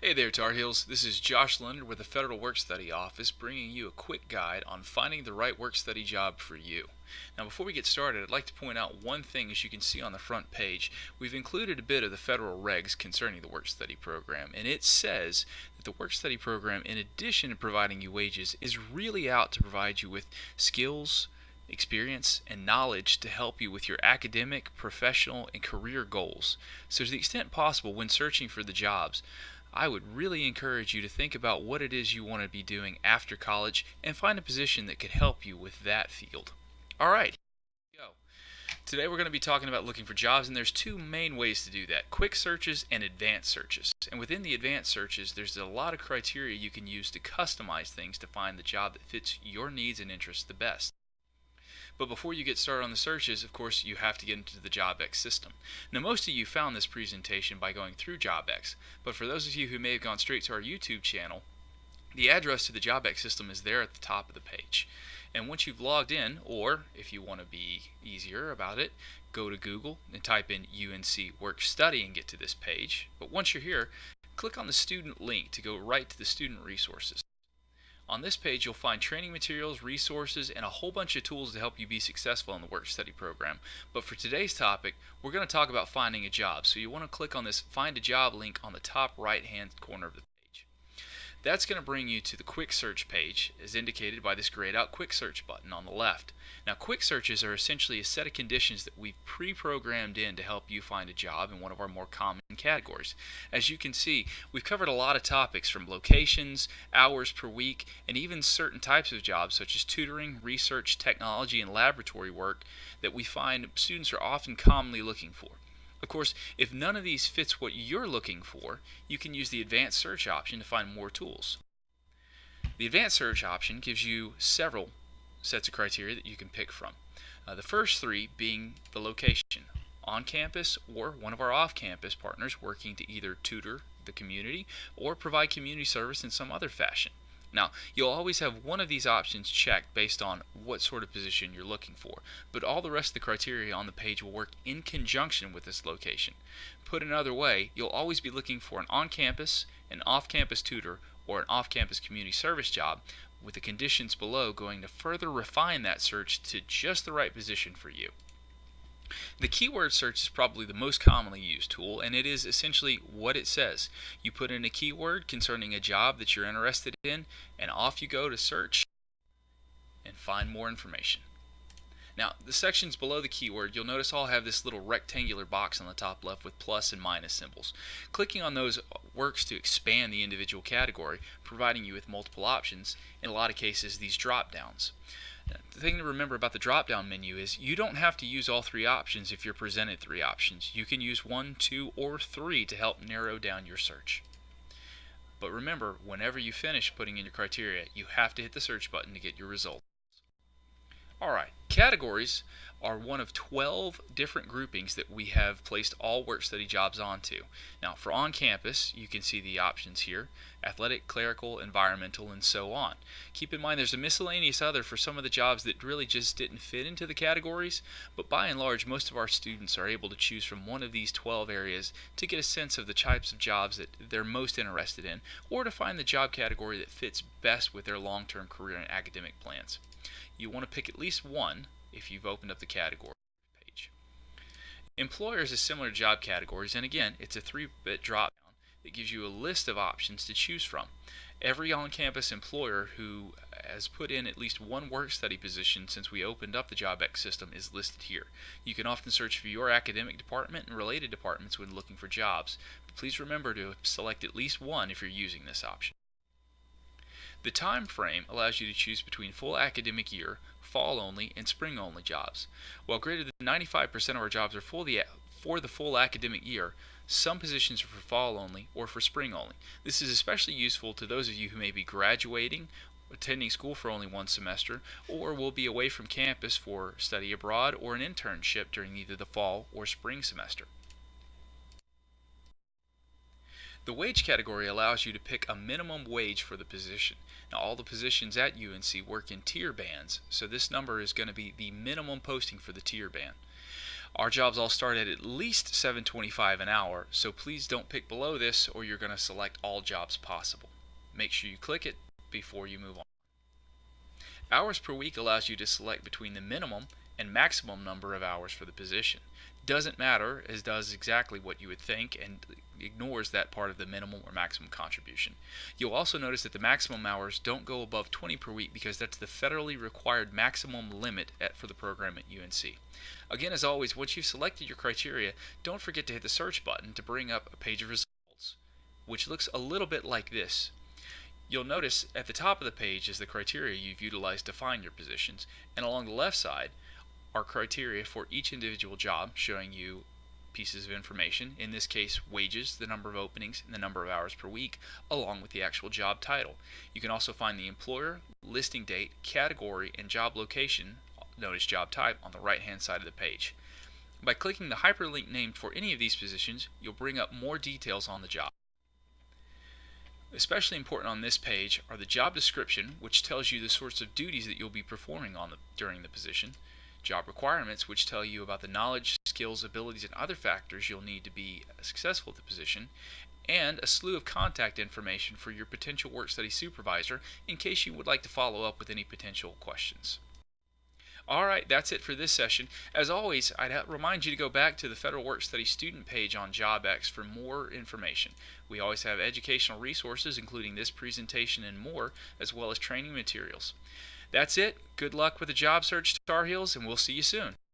Hey there, Tar Heels. This is Josh Leonard with the Federal Work Study Office bringing you a quick guide on finding the right work study job for you. Now, before we get started, I'd like to point out one thing. As you can see on the front page, we've included a bit of the federal regs concerning the work study program, and it says that the work study program, in addition to providing you wages, is really out to provide you with skills, experience, and knowledge to help you with your academic, professional, and career goals. So to the extent possible when searching for the jobs, I would really encourage you to think about what it is you want to be doing after college and find a position that could help you with that field. Alright, here we go. Today we're going to be talking about looking for jobs, and there's two main ways to do that: quick searches and advanced searches. And within the advanced searches, there's a lot of criteria you can use to customize things to find the job that fits your needs and interests the best. But before you get started on the searches, of course, you have to get into the JobX system. Now, most of you found this presentation by going through JobX, but for those of you who may have gone straight to our YouTube channel, the address to the JobX system is there at the top of the page. And once you've logged in, or if you want to be easier about it, go to Google and type in UNC Work Study and get to this page. But once you're here, click on the student link to go right to the student resources. On this page, you'll find training materials, resources, and a whole bunch of tools to help you be successful in the work study program. But for today's topic, we're going to talk about finding a job. So you want to click on this Find a Job link on the top right-hand corner of the page. That's going to bring you to the quick search page, as indicated by this grayed out quick search button on the left. Now, quick searches are essentially a set of conditions that we've pre-programmed in to help you find a job in one of our more common categories. As you can see, we've covered a lot of topics from locations, hours per week, and even certain types of jobs such as tutoring, research, technology, and laboratory work that we find students are often commonly looking for. Of course, if none of these fits what you're looking for, you can use the advanced search option to find more tools. The advanced search option gives you several sets of criteria that you can pick from. The first three being the location, on campus or one of our off-campus partners working to either tutor the community or provide community service in some other fashion. Now, you'll always have one of these options checked based on what sort of position you're looking for, but all the rest of the criteria on the page will work in conjunction with this location. Put another way, you'll always be looking for an on-campus, an off-campus tutor, or an off-campus community service job, with the conditions below going to further refine that search to just the right position for you. The keyword search is probably the most commonly used tool, and it is essentially what it says. You put in a keyword concerning a job that you're interested in, and off you go to search and find more information. Now, the sections below the keyword, you'll notice all have this little rectangular box on the top left with plus and minus symbols. Clicking on those works to expand the individual category, providing you with multiple options, in a lot of cases these drop downs. The thing to remember about the drop-down menu is you don't have to use all three options if you're presented three options. You can use 1, 2, or 3 to help narrow down your search. But remember, whenever you finish putting in your criteria, you have to hit the search button to get your results. Alright, categories are one of 12 different groupings that we have placed all work study jobs onto. Now, for on campus, you can see the options here: athletic, clerical, environmental, and so on. Keep in mind there's a miscellaneous other for some of the jobs that really just didn't fit into the categories, but by and large, most of our students are able to choose from one of these 12 areas to get a sense of the types of jobs that they're most interested in, or to find the job category that fits best with their long-term career and academic plans. You want to pick at least one if you've opened up the category page. Employers is similar to job categories, and again, it's a 3-bit drop down that gives you a list of options to choose from. Every on-campus employer who has put in at least one work study position since we opened up the JobX system is listed here. You can often search for your academic department and related departments when looking for jobs, but please remember to select at least one if you're using this option. The time frame allows you to choose between full academic year, fall only, and spring only jobs. While greater than 95% of our jobs are for the full academic year, some positions are for fall only or for spring only. This is especially useful to those of you who may be graduating, attending school for only one semester, or will be away from campus for study abroad or an internship during either the fall or spring semester. The wage category allows you to pick a minimum wage for the position. Now, all the positions at UNC work in tier bands, so this number is going to be the minimum posting for the tier band. Our jobs all start at least $7.25 an hour, so please don't pick below this or you're going to select all jobs possible. Make sure you click it before you move on. Hours per week allows you to select between the minimum and maximum number of hours for the position. Doesn't matter, as does exactly what you would think, and ignores that part of the minimum or maximum contribution. You'll also notice that the maximum hours don't go above 20 per week because that's the federally required maximum limit for the program at UNC. Again, as always, once you've selected your criteria, don't forget to hit the search button to bring up a page of results, which looks a little bit like this. You'll notice at the top of the page is the criteria you've utilized to find your positions, and along the left side are criteria for each individual job, showing you pieces of information, in this case wages, the number of openings, and the number of hours per week, along with the actual job title. You can also find the employer, listing date, category, and job location, known as job type, on the right hand side of the page. By clicking the hyperlink named for any of these positions, you'll bring up more details on the job. Especially important on this page are the job description, which tells you the sorts of duties that you'll be performing during the position, job requirements, which tell you about the knowledge, skills, abilities, and other factors you'll need to be successful at the position, and a slew of contact information for your potential work-study supervisor in case you would like to follow up with any potential questions. Alright, that's it for this session. As always, I'd remind you to go back to the Federal Work-Study student page on JobX for more information. We always have educational resources, including this presentation and more, as well as training materials. That's it. Good luck with the job search, Tar Heels, and we'll see you soon.